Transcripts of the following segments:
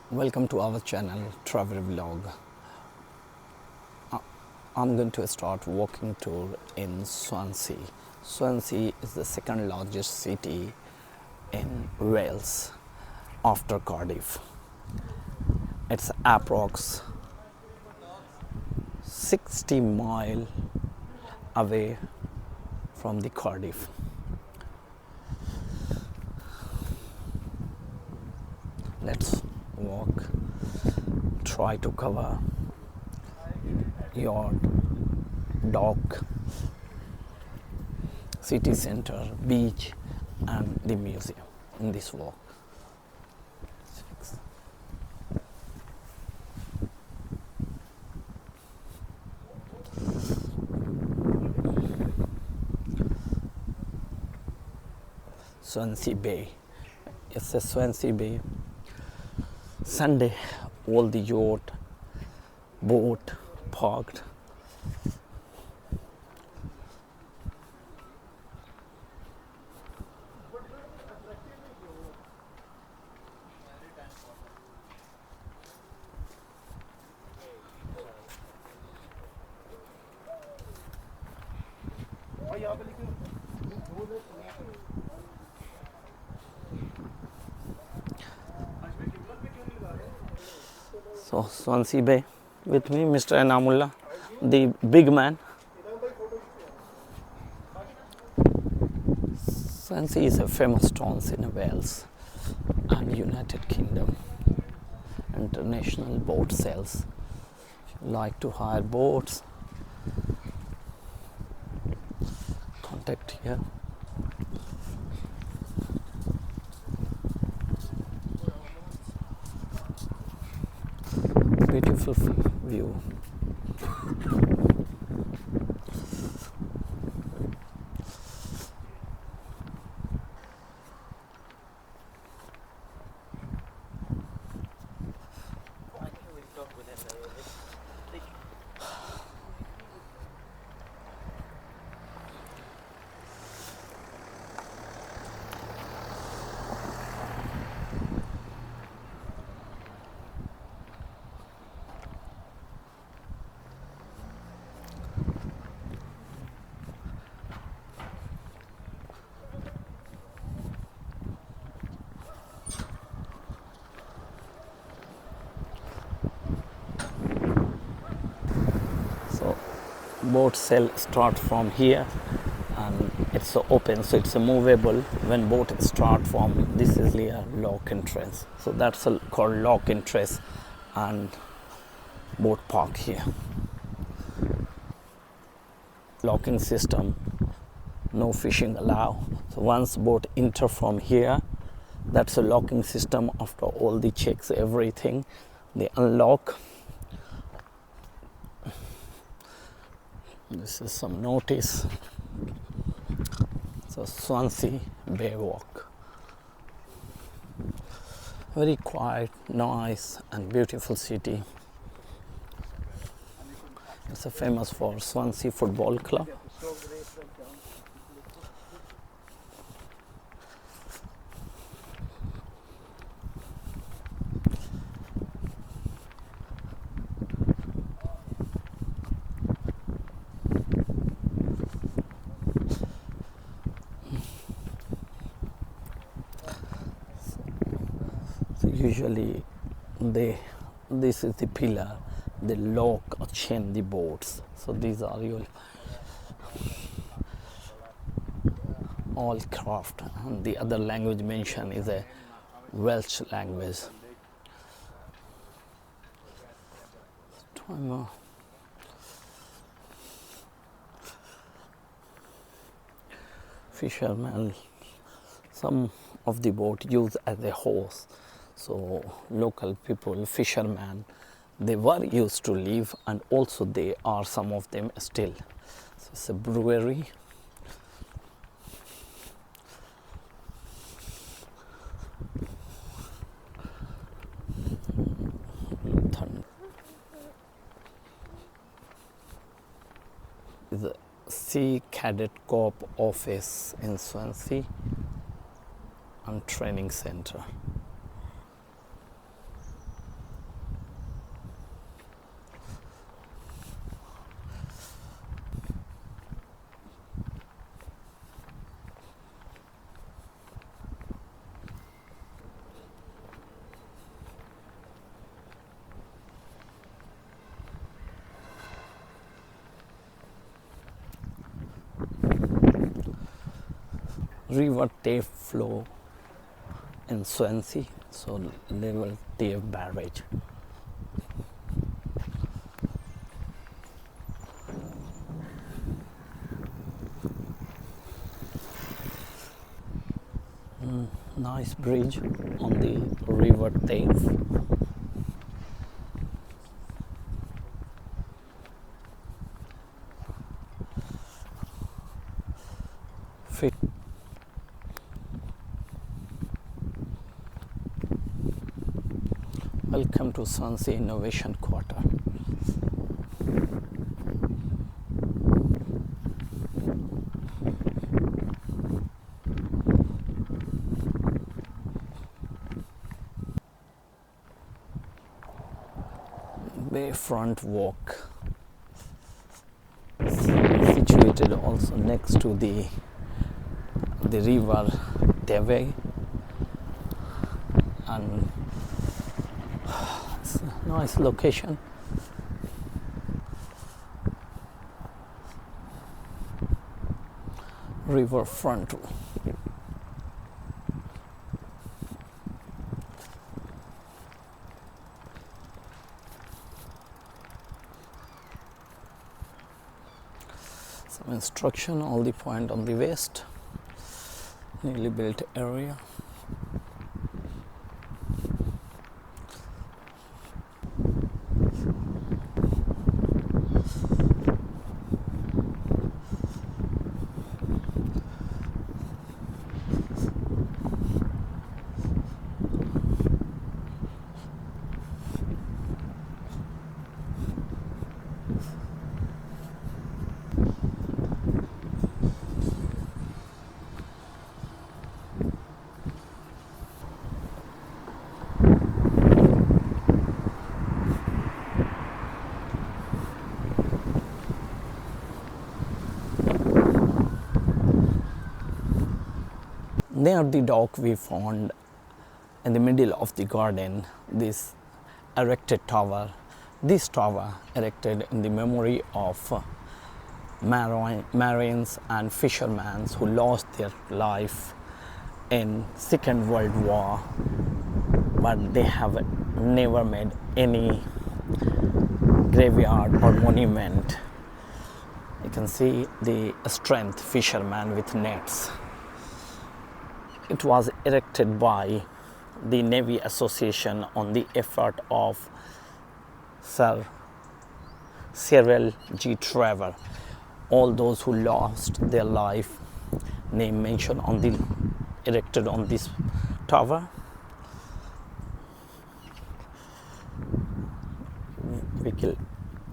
Welcome to our channel Travel Vlog. I'm going to start walking tour in Swansea. Swansea is the second largest city in Wales after Cardiff. It's approx 60 miles away from the Cardiff. Let's walk, try to cover yacht, dock, city center, beach and the museum in this walk. Swansea Bay. It's a Swansea Bay. Sunday, all the yacht, boat parked. So Swansea Bay with me, Mr. Anamullah, the big man. Swansea is a famous town in Wales and United Kingdom. International boat sales. If you like to hire boats, contact here. Beautiful view. Boat sale start from here and it's open, so it's a movable. When boat start from, this is a lock entrance, so that's called lock entrance, and boat park here. Locking system, no fishing allowed. So once boat enter from here, that's a locking system. After all the checks, everything, they unlock. This is some notice. So Swansea Bay Walk. Very quiet, nice and beautiful city. It's famous for Swansea Football Club. Usually this is the pillar, they lock or chain the boats. So these are your all craft, and the other language mentioned is a Welsh language. Fishermen, some of the boat used as a horse. So local people, fishermen, they were used to live, and also they are, some of them still. So it's a brewery. The Sea Cadet Corps office in Swansea and training center. River Tave flow in Swansea, so River Tave barrage. Nice bridge on the River Tave. Fit. Welcome to Swansea Innovation Quarter. Bayfront Walk, situated also next to the river Teve, and it's a nice location. Riverfront. Some instruction, all the point on the west, newly built area. Near the dock we found in the middle of the garden this erected tower. This tower erected in the memory of marines and fishermen who lost their life in Second World War, but they have never made any graveyard or monument. You can see the strength fishermen with nets. It was erected by the Navy Association on the effort of Sir Cyril G. Trevor. All those who lost their life, name mentioned on the erected on this tower.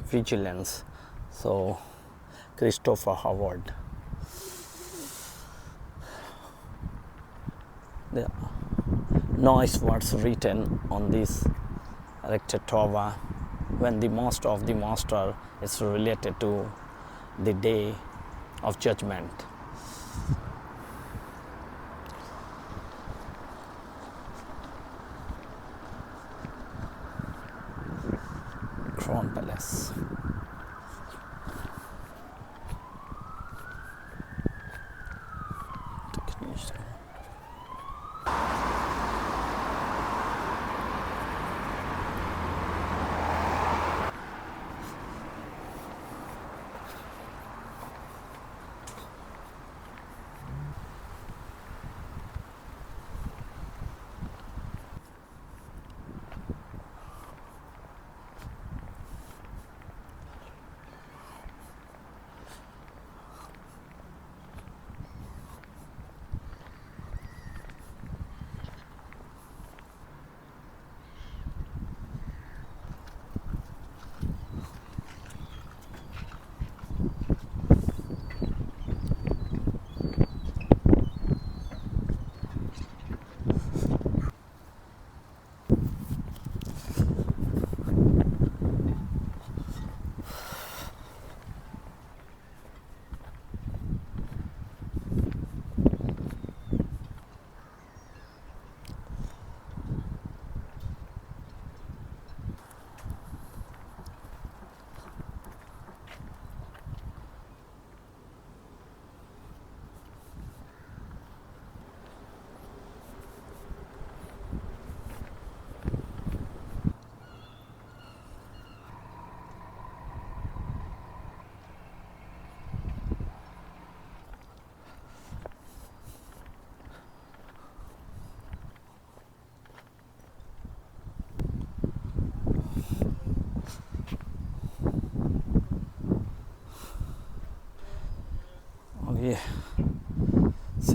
Vigilance. So Christopher Howard. The nice words written on this erected tower when the master of the master is related to the day of judgment. Crown Palace.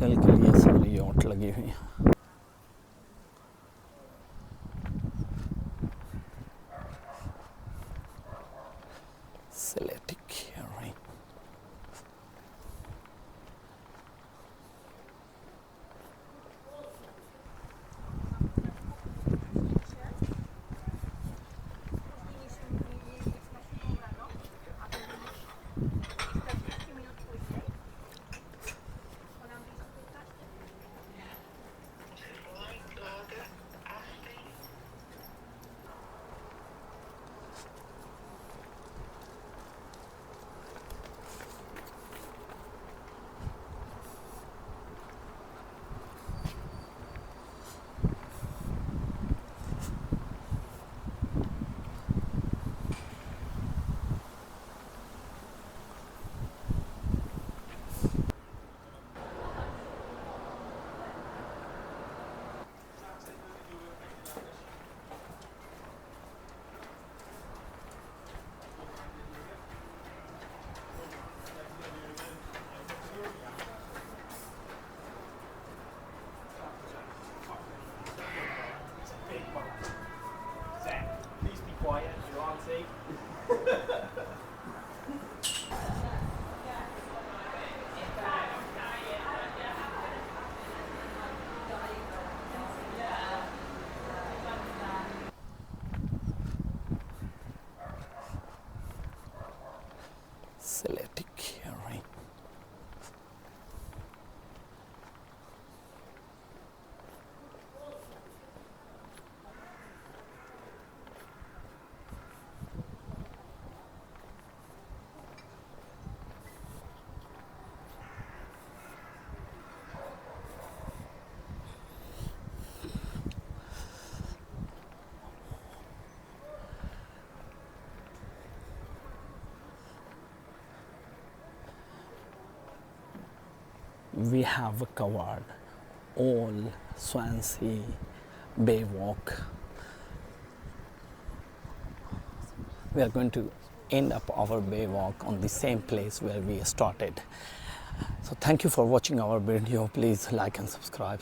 Travel के लिए सारी yacht लगी हुई हैं. Scenic here. Please be quiet, your auntie. Scenic here. We have covered all Swansea Bay walk. We are going to end up our bay walk on the same place where we started. So thank you for watching our video. Please like and subscribe.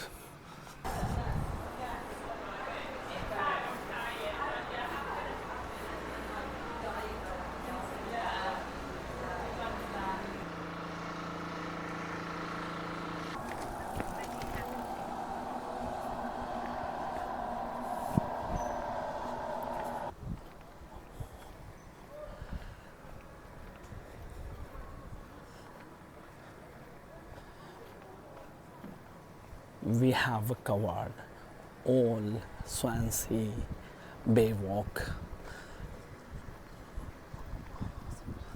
We have covered all Swansea Bay walk.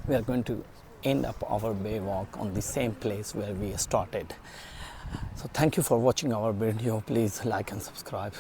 We are going to end up our bay walk on the same place where we started. So thank you for watching our video. Please like and subscribe.